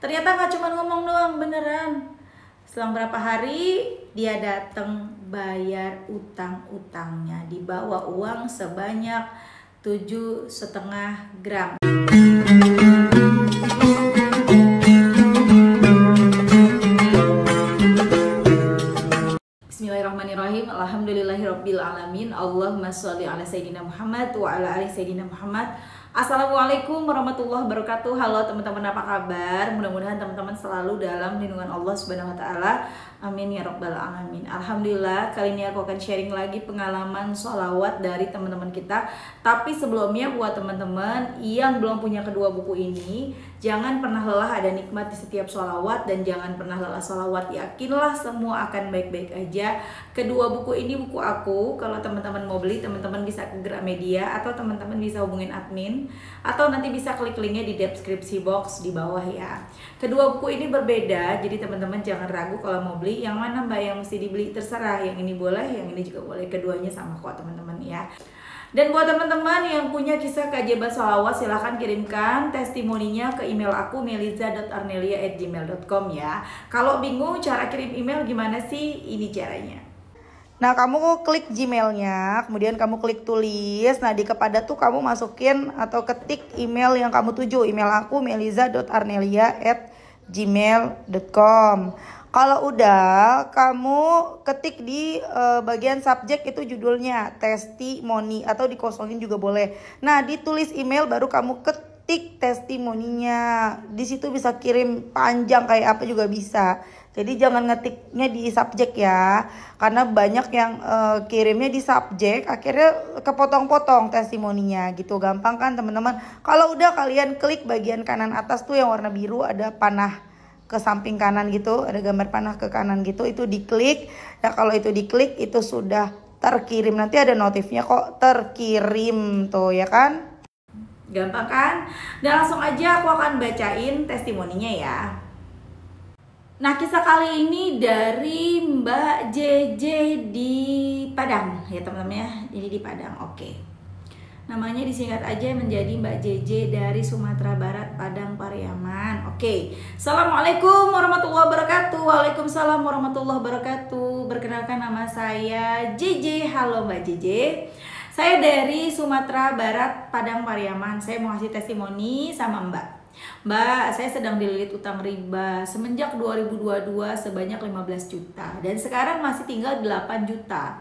Ternyata nggak cuma ngomong doang, beneran. Selang berapa hari dia datang bayar utang-utangnya, dibawa uang sebanyak 7,5 gram. Bismillahirrahmanirrahim. Alhamdulillahirabbil alamin. Allahumma sholli ala sayyidina Muhammad wa ala ali sayyidina Muhammad. Assalamualaikum warahmatullahi wabarakatuh. Halo teman-teman, apa kabar? Mudah-mudahan teman-teman selalu dalam lindungan Allah Subhanahu wa taala. Amin ya rabbal alamin. Alhamdulillah, kali ini aku akan sharing lagi pengalaman sholawat dari teman-teman kita. Tapi sebelumnya buat teman-teman yang belum punya kedua buku ini, jangan pernah lelah ada nikmat di setiap sholawat, dan jangan pernah lelah sholawat. Yakinlah semua akan baik-baik aja. Kedua buku ini buku aku. Kalau teman-teman mau beli, teman-teman bisa ke Gramedia atau teman-teman bisa hubungin admin, atau nanti bisa klik linknya di deskripsi box di bawah ya. Kedua buku ini berbeda, jadi teman-teman jangan ragu kalau mau beli. Yang mana mbak yang mesti dibeli, terserah. Yang ini boleh, yang ini juga boleh. Keduanya sama kok teman-teman ya. Dan buat teman-teman yang punya kisah keajaiban sholawat, silahkan kirimkan testimoninya ke email aku meliza.arnelia@gmail.com ya. Kalau bingung cara kirim email gimana sih? Ini caranya. Nah, kamu klik Gmailnya, kemudian kamu klik tulis. Nah, di kepada tuh kamu masukin atau ketik email yang kamu tuju. Email aku meliza.arnelia@gmail.com. Kalau udah, kamu ketik di bagian subjek itu judulnya testimoni, atau dikosongin juga boleh. Nah, ditulis email baru kamu ketik testimoninya. Di situ bisa kirim panjang kayak apa juga bisa. Jadi jangan ngetiknya di subjek ya, karena banyak yang kirimnya di subjek, akhirnya kepotong-potong testimoninya gitu. Gampang kan teman-teman? Kalau udah, kalian klik bagian kanan atas tuh yang warna biru, ada panah ke samping kanan gitu, ada gambar panah ke kanan gitu, itu diklik. Nah, kalau itu diklik itu sudah terkirim, nanti ada notifnya kok terkirim tuh ya kan. Gampang kan? Dan langsung aja aku akan bacain testimoninya ya. Nah, kisah kali ini dari Mbak JJ di Padang ya teman-teman ya. Jadi di Padang, oke. Namanya disingkat aja menjadi Mbak JJ dari Sumatera Barat, Padang Pariaman. Oke. Assalamualaikum warahmatullahi wabarakatuh. Waalaikumsalam warahmatullahi wabarakatuh. Perkenalkan, nama saya JJ. Halo Mbak JJ. Saya dari Sumatera Barat, Padang Pariaman. Saya mau kasih testimoni sama Mbak. Mbak, saya sedang dililit utang riba semenjak 2022 sebanyak 15 juta dan sekarang masih tinggal 8 juta.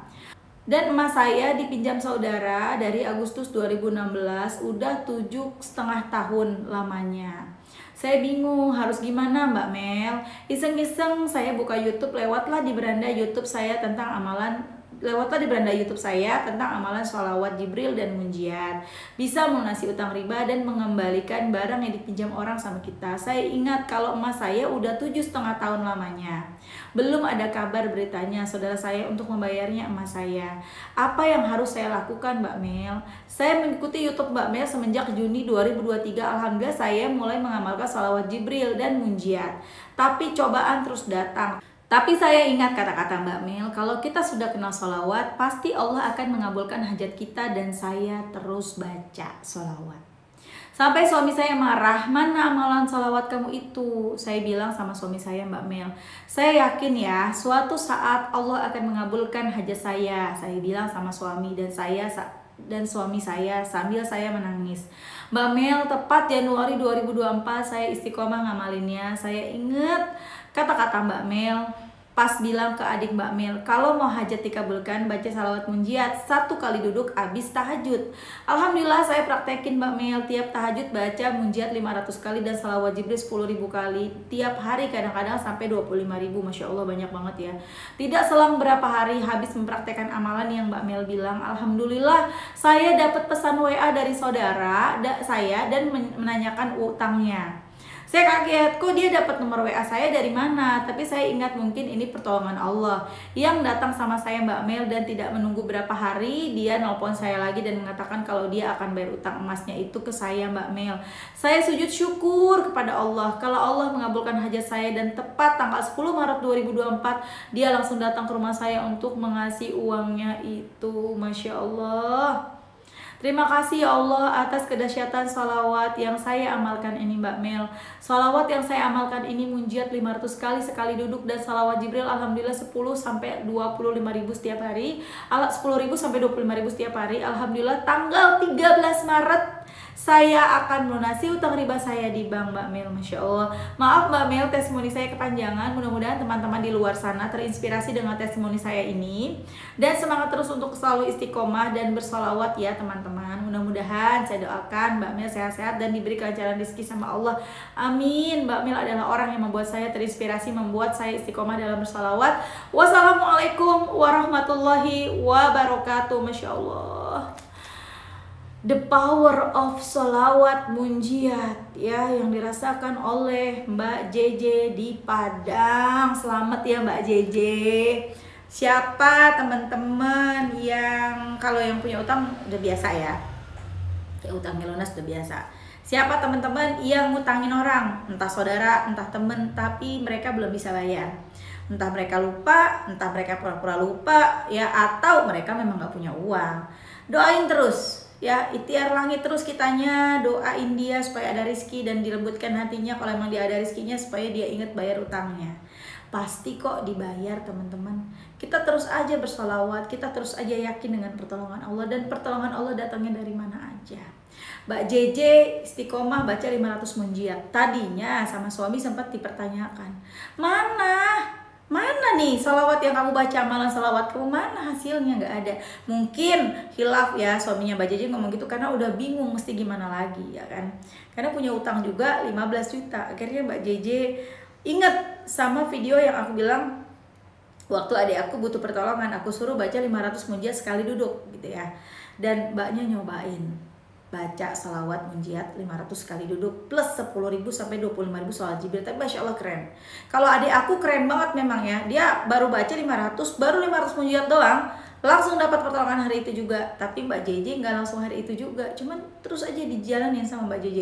Dan emas saya dipinjam saudara dari Agustus 2016, udah 7,5 tahun lamanya. Saya bingung harus gimana Mbak Mel. Iseng-iseng saya buka YouTube, lewatlah di beranda YouTube saya tentang amalan sholawat Jibril dan munjiat. Bisa melunasi utang riba dan mengembalikan barang yang dipinjam orang sama kita. Saya ingat kalau emas saya udah 7,5 tahun lamanya. Belum ada kabar beritanya saudara saya untuk membayarnya emas saya. Apa yang harus saya lakukan Mbak Mel? Saya mengikuti YouTube Mbak Mel semenjak Juni 2023. Alhamdulillah saya mulai mengamalkan sholawat Jibril dan munjiat. Tapi cobaan terus datang. Tapi saya ingat kata-kata Mbak Mel, kalau kita sudah kenal sholawat, pasti Allah akan mengabulkan hajat kita, dan saya terus baca sholawat. Sampai suami saya marah, mana amalan sholawat kamu itu? Saya bilang sama suami saya, Mbak Mel, saya yakin ya, suatu saat Allah akan mengabulkan hajat saya. Saya bilang sama suami dan suami saya sambil saya menangis. Mbak Mel, tepat Januari 2024 saya istiqomah ngamalinnya. Saya ingat kata-kata Mbak Mel pas bilang ke adik Mbak Mel, kalau mau hajat dikabulkan baca salawat munjiat 1 kali duduk abis tahajud. Alhamdulillah saya praktekin Mbak Mel, tiap tahajud baca munjiat 500 kali dan salawat Jibril 10.000 kali tiap hari, kadang-kadang sampai 25.000. Masya Allah, banyak banget ya. Tidak selang berapa hari habis mempraktekkan amalan yang Mbak Mel bilang, alhamdulillah saya dapat pesan WA dari saudara saya dan menanyakan utangnya. Saya kaget, kok dia dapat nomor WA saya dari mana? Tapi saya ingat mungkin ini pertolongan Allah yang datang sama saya Mbak Mel, dan tidak menunggu berapa hari dia nelpon saya lagi dan mengatakan kalau dia akan bayar utang emasnya itu ke saya Mbak Mel. Saya sujud syukur kepada Allah kalau Allah mengabulkan hajat saya, dan tepat tanggal 10 Maret 2024 dia langsung datang ke rumah saya untuk mengasih uangnya itu. Masya Allah. Terima kasih ya Allah atas kedahsyatan salawat yang saya amalkan ini Mbak Mel. Salawat yang saya amalkan ini munjiat 500 kali sekali duduk, dan salawat Jibril alhamdulillah 10 sampai 25 ribu setiap hari. 10 ribu sampai 25 ribu setiap hari. Alhamdulillah tanggal 13 Maret saya akan melunasi utang riba saya di bank Mbak Mel. Masya Allah. Maaf Mbak Mel, testimoni saya kepanjangan. Mudah-mudahan teman-teman di luar sana terinspirasi dengan testimoni saya ini, dan semangat terus untuk selalu istiqomah dan bersolawat ya teman-teman. Mudah-mudahan saya doakan Mbak Mel sehat-sehat dan diberi kelancaran rezeki sama Allah. Amin. Mbak Mel adalah orang yang membuat saya terinspirasi, membuat saya istiqomah dalam bersolawat. Wassalamualaikum warahmatullahi wabarakatuh. Masya Allah. The power of solawat munjiat ya, yang dirasakan oleh Mbak JJ di Padang. Selamat ya Mbak JJ. Siapa teman-teman yang kalau yang punya utang udah biasa ya, utang lunas udah biasa. Siapa teman-teman yang ngutangin orang, entah saudara, entah temen, tapi mereka belum bisa bayar. Entah mereka lupa, entah mereka pura-pura lupa ya, atau mereka memang gak punya uang. Doain terus ya, ikhtiar langit terus kitanya, doain dia supaya ada rezeki dan dilembutkan hatinya. Kalau emang dia ada rezekinya, supaya dia ingat bayar utangnya. Pasti kok dibayar teman-teman. Kita terus aja bersolawat, kita terus aja yakin dengan pertolongan Allah, dan pertolongan Allah datangnya dari mana aja. Mbak JJ istiqomah baca 500 munjiat. Tadinya sama suami sempat dipertanyakan, Mana nih salawat yang kamu baca, amalan salawat kamu mana hasilnya? Nggak ada. Mungkin hilaf ya suaminya Mbak JJ ngomong gitu karena udah bingung mesti gimana lagi ya kan. Karena punya utang juga 15 juta. Akhirnya Mbak JJ ingat sama video yang aku bilang, waktu adik aku butuh pertolongan, aku suruh baca 500 munjiat sekali duduk gitu ya. Dan mbaknya nyobain baca salawat munjiat 500 kali duduk plus 10.000 sampai 25.000 salawat Jibril. Tapi Masya Allah keren. Kalau adik aku keren banget memang ya. Dia baru baca 500, baru 500 munjiat doang, langsung dapat pertolongan hari itu juga. Tapi Mbak JJ nggak langsung hari itu juga, cuman terus aja dijalanin sama Mbak JJ.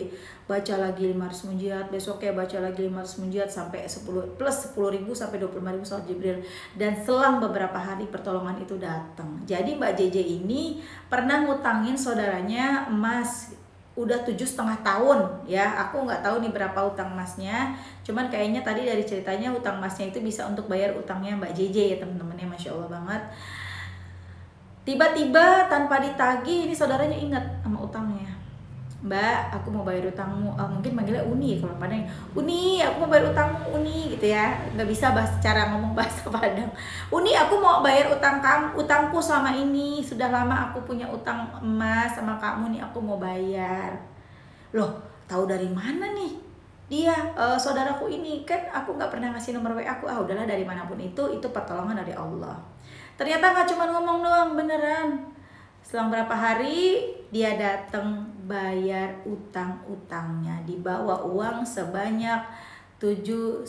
Baca lagi 500 munjiat, besoknya baca lagi 500 munjiat sampai 10 plus 10.000 sampai 25.000 salawat Jibril. Dan selang beberapa hari pertolongan itu datang. Jadi Mbak JJ ini pernah ngutangin saudaranya emas udah 7,5 tahun ya. Aku nggak tahu nih berapa utang emasnya, cuman kayaknya tadi dari ceritanya utang emasnya itu bisa untuk bayar utangnya Mbak JJ ya teman-temannya. Masya Allah banget. Tiba-tiba tanpa ditagih ini saudaranya ingat sama utangnya. Mbak, aku mau bayar utangmu. Mungkin manggilnya Uni kalau Padang. Uni, aku mau bayar utangmu Uni gitu ya. Nggak bisa cara ngomong bahasa Padang. Uni, aku mau bayar utangku selama ini. Sudah lama aku punya utang emas sama kamu nih, aku mau bayar. Loh, tahu dari mana nih? Dia saudaraku ini kan aku nggak pernah ngasih nomor WA aku. Udahlah dari manapun itu pertolongan dari Allah. Ternyata nggak cuma ngomong doang, beneran. Selang berapa hari dia datang bayar utang-utangnya, dibawa uang sebanyak 7,5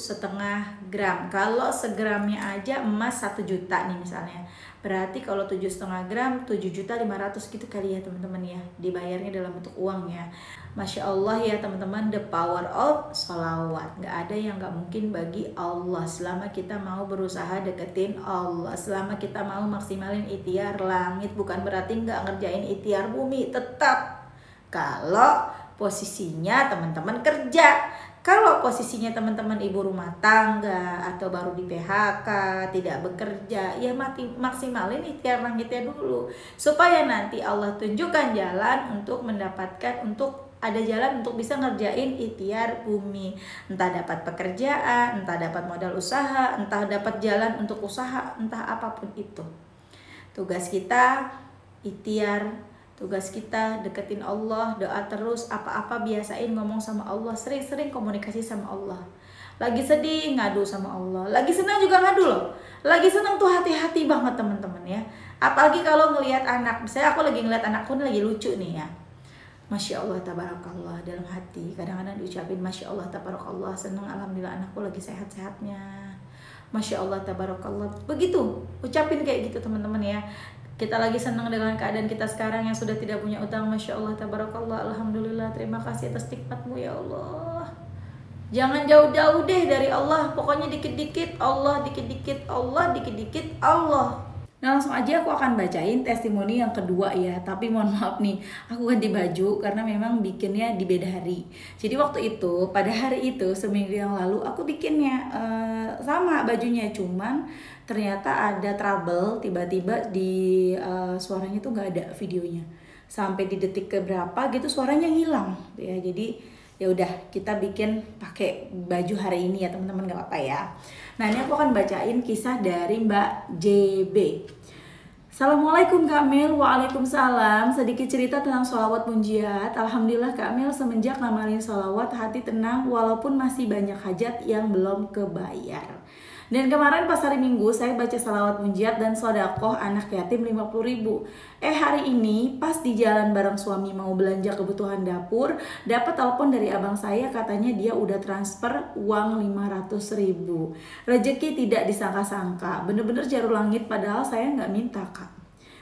gram. Kalau segramnya aja emas 1 juta nih misalnya, berarti kalau 7,5 gram 7.500.000 gitu kali ya teman-teman ya, dibayarnya dalam bentuk uang ya. Masya Allah ya teman-teman, the power of sholawat. Nggak ada yang nggak mungkin bagi Allah selama kita mau berusaha deketin Allah, selama kita mau maksimalin ikhtiar langit. Bukan berarti nggak ngerjain ikhtiar bumi, tetap kalau posisinya teman-teman kerja. Kalau posisinya teman-teman ibu rumah tangga atau baru di PHK, tidak bekerja, ya maksimalin ikhtiar langitnya dulu, supaya nanti Allah tunjukkan jalan untuk mendapatkan, untuk ada jalan untuk bisa ngerjain ikhtiar bumi. Entah dapat pekerjaan, entah dapat modal usaha, entah dapat jalan untuk usaha, entah apapun itu. Tugas kita ikhtiar, tugas kita deketin Allah, doa terus, apa-apa biasain ngomong sama Allah, sering-sering komunikasi sama Allah. Lagi sedih ngadu sama Allah, lagi senang juga ngadu loh. Lagi senang tuh hati-hati banget teman-teman ya. Apalagi kalau ngelihat anak, misalnya aku lagi ngeliat anakku ini lagi lucu nih ya. Masya Allah tabarakallah, dalam hati kadang-kadang diucapin Masya Allah tabarakallah, senang alhamdulillah anakku lagi sehat-sehatnya. Masya Allah tabarakallah, begitu ucapin kayak gitu teman-teman ya. Kita lagi senang dengan keadaan kita sekarang yang sudah tidak punya utang. Masya Allah tabarakallah, alhamdulillah, terima kasih atas nikmatmu ya Allah. Jangan jauh-jauh deh dari Allah, pokoknya dikit-dikit Allah, dikit-dikit Allah, dikit-dikit Allah. Nah langsung aja aku akan bacain testimoni yang kedua ya. Tapi mohon maaf nih, aku ganti baju karena memang bikinnya di beda hari. Jadi waktu itu, pada hari itu seminggu yang lalu aku bikinnya sama bajunya, cuman ternyata ada trouble tiba-tiba di suaranya tuh nggak ada videonya. Sampai di detik keberapa gitu suaranya hilang ya. Jadi ya udah kita bikin pakai baju hari ini ya teman-teman, nggak apa-apa ya. Nah ini aku akan bacain kisah dari Mbak JB. Assalamualaikum Kak Mel. Waalaikumsalam. Sedikit cerita tentang sholawat munjiat. Alhamdulillah Kak Mel, semenjak ngamalin sholawat hati tenang walaupun masih banyak hajat yang belum kebayar. Dan kemarin pas hari Minggu saya baca salawat munjiat dan sodakoh anak yatim 50.000. Hari ini pas di jalan bareng suami mau belanja kebutuhan dapur, dapat telepon dari abang saya, katanya dia udah transfer uang 500.000. Rezeki tidak disangka-sangka, bener-bener jarum langit padahal saya nggak minta Kak.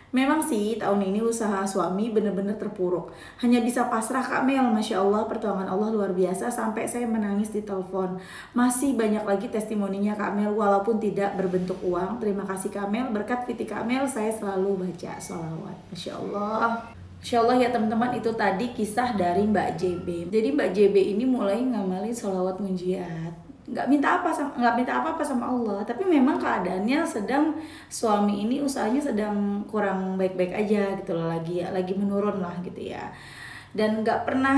Memang sih tahun ini usaha suami bener-bener terpuruk. Hanya bisa pasrah Kak Mel. Masya Allah, pertolongan Allah luar biasa sampai saya menangis di telepon. Masih banyak lagi testimoninya Kak Mel walaupun tidak berbentuk uang. Terima kasih Kak Mel. Berkat Viti Kak Mel saya selalu baca sholawat. Masya Allah. Masya Allah ya teman-teman, itu tadi kisah dari Mbak JB. Jadi Mbak JB ini mulai ngamalin sholawat munjiat, nggak minta apa-apa sama Allah, tapi memang keadaannya sedang, suami ini usahanya sedang kurang baik-baik aja gitu loh, lagi menurun lah gitu ya. Dan nggak pernah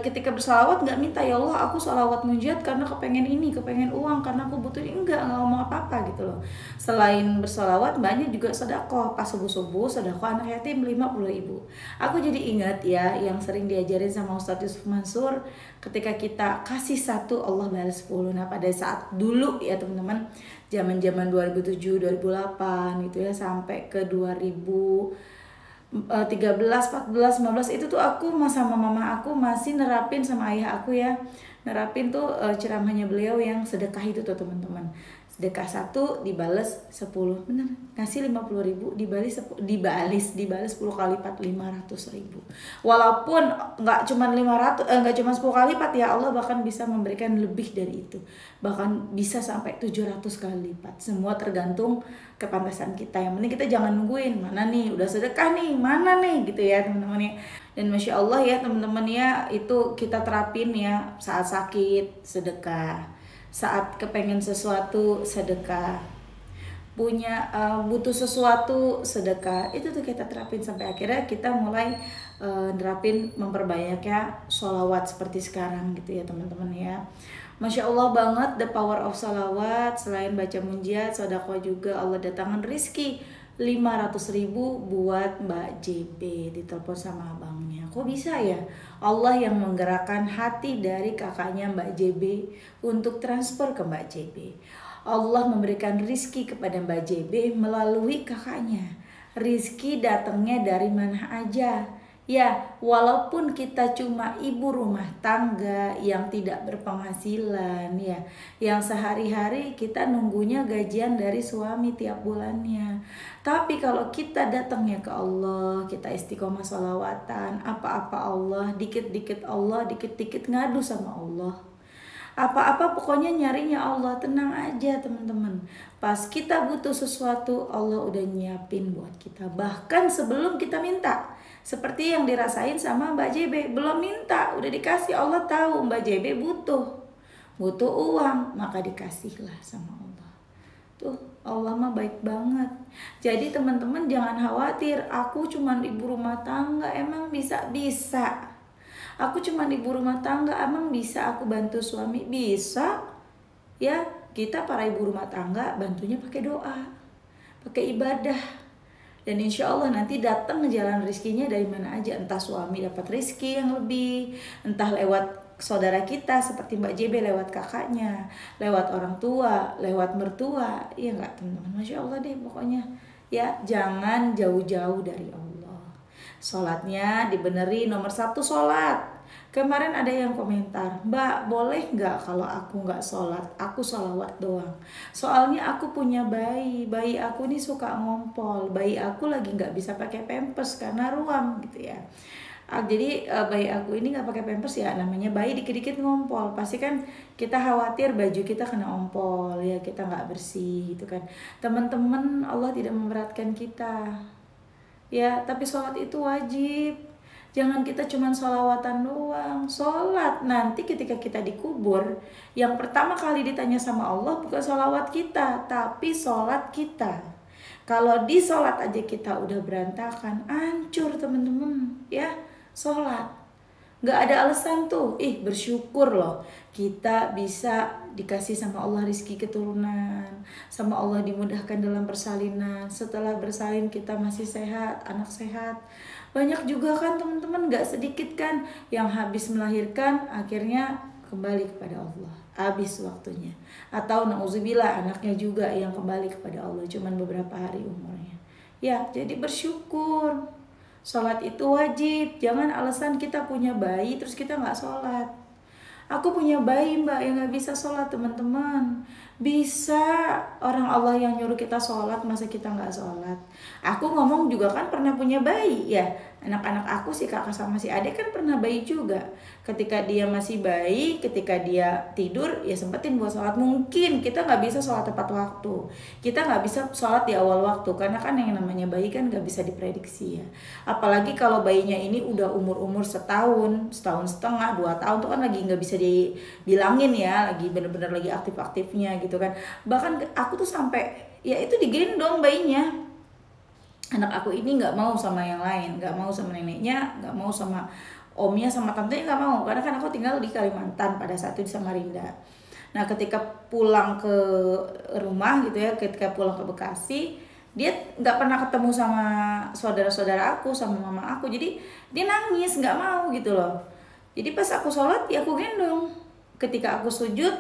ketika bersalawat nggak minta ya Allah aku salawat munjiat karena kepengen ini, kepengen uang, karena aku butuh ini, nggak ngomong apa-apa gitu loh. Selain bersalawat banyak juga sedekah, pas subuh-subuh sedekah anak yatim 50.000. Aku jadi ingat ya yang sering diajarin sama Ustadz Yusuf Mansur, ketika kita kasih satu Allah balas 10. Nah pada saat dulu ya teman-teman, zaman 2007 2008 gitu ya sampai ke 2013, 14, 15 itu tuh aku sama mama aku masih nerapin sama ayah aku ya, nerapin tuh ceramahnya beliau yang sedekah itu tuh teman-teman. Sedekah 1 dibales 10, bener, ngasih 50.000 dibales 10 kali lipat 500.000. Walaupun nggak cuma 10 kali lipat ya, Allah bahkan bisa memberikan lebih dari itu, bahkan bisa sampai 700 kali lipat. Semua tergantung kepantasan kita. Yang penting kita jangan nungguin mana nih udah sedekah nih, mana nih gitu ya teman-teman ya. Dan Masya Allah ya teman-teman ya, itu kita terapin ya, saat sakit sedekah, saat kepengen sesuatu sedekah, punya butuh sesuatu sedekah, itu tuh kita terapin sampai akhirnya kita mulai nerapin memperbanyaknya sholawat seperti sekarang gitu ya teman-teman ya. Masya Allah banget the power of sholawat. Selain baca munjiat, sedekah juga Allah datangkan rizki 500.000 buat Mbak JB. Ditelepon sama abangnya, kok bisa ya Allah yang menggerakkan hati dari kakaknya Mbak JB untuk transfer ke Mbak JB. Allah memberikan rizki kepada Mbak JB melalui kakaknya. Rizki datangnya dari mana aja ya, walaupun kita cuma ibu rumah tangga yang tidak berpenghasilan ya, yang sehari-hari kita nunggunya gajian dari suami tiap bulannya. Tapi kalau kita datangnya ke Allah, kita istiqomah sholawatan, apa-apa Allah, dikit-dikit Allah, dikit-dikit ngadu sama Allah, apa-apa pokoknya nyarinya Allah, tenang aja teman-teman. Pas kita butuh sesuatu, Allah udah nyiapin buat kita, bahkan sebelum kita minta. Seperti yang dirasain sama Mbak JB, belum minta udah dikasih. Allah tahu Mbak JB butuh uang, maka dikasihlah sama Allah. Tuh Allah mah baik banget. Jadi teman-teman jangan khawatir, aku cuma ibu rumah tangga, emang bisa? Aku cuma ibu rumah tangga, emang bisa aku bantu suami? Bisa ya. Kita para ibu rumah tangga bantunya pakai doa, pakai ibadah. Dan insya Allah nanti datang jalan rizkinya dari mana aja. Entah suami dapat rizki yang lebih, entah lewat saudara kita seperti Mbak JB, lewat kakaknya, lewat orang tua, lewat mertua. Iya nggak teman-teman? Masya Allah deh pokoknya ya, jangan jauh-jauh dari Allah. Sholatnya dibeneri, nomor 1 sholat. Kemarin ada yang komentar, Mbak boleh nggak kalau aku nggak sholat, aku sholawat doang. Soalnya aku punya bayi aku nih suka ngompol, bayi aku lagi nggak bisa pakai pampers karena ruam gitu ya. Jadi bayi aku ini nggak pakai pampers ya, namanya bayi dikit-dikit ngompol, pasti kan kita khawatir baju kita kena ompol ya, kita nggak bersih gitu kan. Teman-teman, Allah tidak memberatkan kita ya, tapi sholat itu wajib. Jangan kita cuman sholawatan doang. Sholat nanti ketika kita dikubur, yang pertama kali ditanya sama Allah bukan sholawat kita, tapi sholat kita. Kalau di sholat aja kita udah berantakan, hancur teman-teman ya. Sholat gak ada alasan tuh, bersyukur loh kita bisa dikasih sama Allah rizki keturunan, sama Allah dimudahkan dalam persalinan. Setelah bersalin kita masih sehat, anak sehat. Banyak juga kan teman-teman, gak sedikit kan yang habis melahirkan akhirnya kembali kepada Allah, habis waktunya. Atau na'udzubillah anaknya juga yang kembali kepada Allah cuman beberapa hari umurnya. Ya, jadi bersyukur. Sholat itu wajib. Jangan alasan kita punya bayi terus kita gak sholat. Aku punya bayi mbak yang gak bisa sholat teman-teman. Bisa, orang Allah yang nyuruh kita sholat, masa kita gak sholat? Aku ngomong juga kan pernah punya bayi ya. Anak-anak aku si kakak sama si adik kan pernah bayi juga. Ketika dia masih bayi, ketika dia tidur ya sempetin buat sholat. Mungkin kita gak bisa sholat tepat waktu, kita gak bisa sholat di awal waktu, karena kan yang namanya bayi kan gak bisa diprediksi ya. Apalagi kalau bayinya ini udah umur-umur setahun setengah, 2 tahun tuh kan lagi gak bisa dibilangin ya, lagi bener-bener lagi aktif-aktifnya gitu kan. Bahkan aku tuh sampai ya itu digendong bayinya. Anak aku ini nggak mau sama yang lain, nggak mau sama neneknya, nggak mau sama omnya, sama tantenya nggak mau, karena kan aku tinggal di Kalimantan pada saat itu di Samarinda. Nah ketika pulang ke rumah gitu ya, ketika pulang ke Bekasi, dia nggak pernah ketemu sama saudara-saudara aku, sama mama aku, jadi dia nangis nggak mau gitu loh. Jadi pas aku sholat ya aku gendong, ketika aku sujud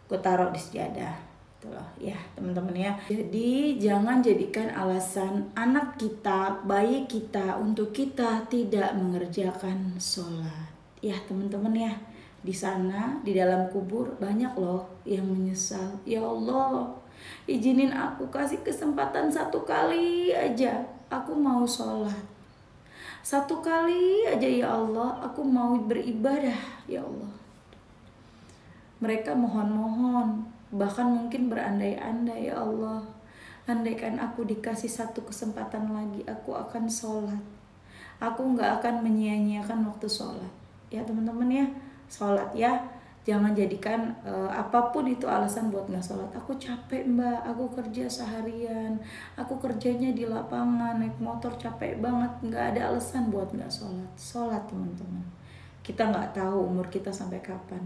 aku taruh di sejadah. Loh ya teman-teman ya. Jadi jangan jadikan alasan anak kita, bayi kita untuk kita tidak mengerjakan sholat ya teman-teman ya. Di sana di dalam kubur banyak loh yang menyesal, ya Allah izinin aku, kasih kesempatan 1 kali aja aku mau sholat, 1 kali aja ya Allah aku mau beribadah ya Allah. Mereka mohon-mohon, bahkan mungkin berandai-andai, ya Allah andaikan aku dikasih 1 kesempatan lagi aku akan sholat, aku gak akan menyia-nyiakan waktu sholat ya teman-teman ya. Sholat ya, jangan jadikan apapun itu alasan buat gak sholat. Aku capek mbak, aku kerja seharian, aku kerjanya di lapangan, naik motor capek banget, gak ada alasan buat gak sholat. Sholat teman-teman, kita gak tahu umur kita sampai kapan.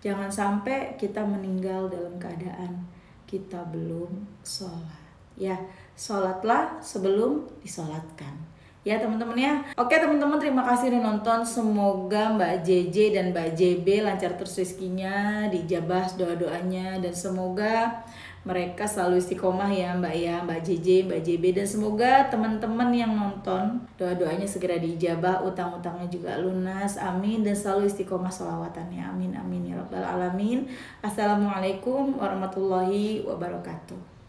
Jangan sampai kita meninggal dalam keadaan kita belum sholat ya. Sholatlah sebelum disolatkan ya teman-teman ya. Oke teman-teman, terima kasih udah nonton. Semoga Mbak JJ dan Mbak JB lancar terus rezekinya, dijabah doa-doanya, dan semoga mereka selalu istiqomah ya Mbak ya, Mbak JJ, Mbak JB, dan semoga teman-teman yang nonton doa-doanya segera dijabah, utang-utangnya juga lunas, amin, dan selalu istiqomah sholawatannya, amin amin ya rabbal alamin. Assalamualaikum warahmatullahi wabarakatuh.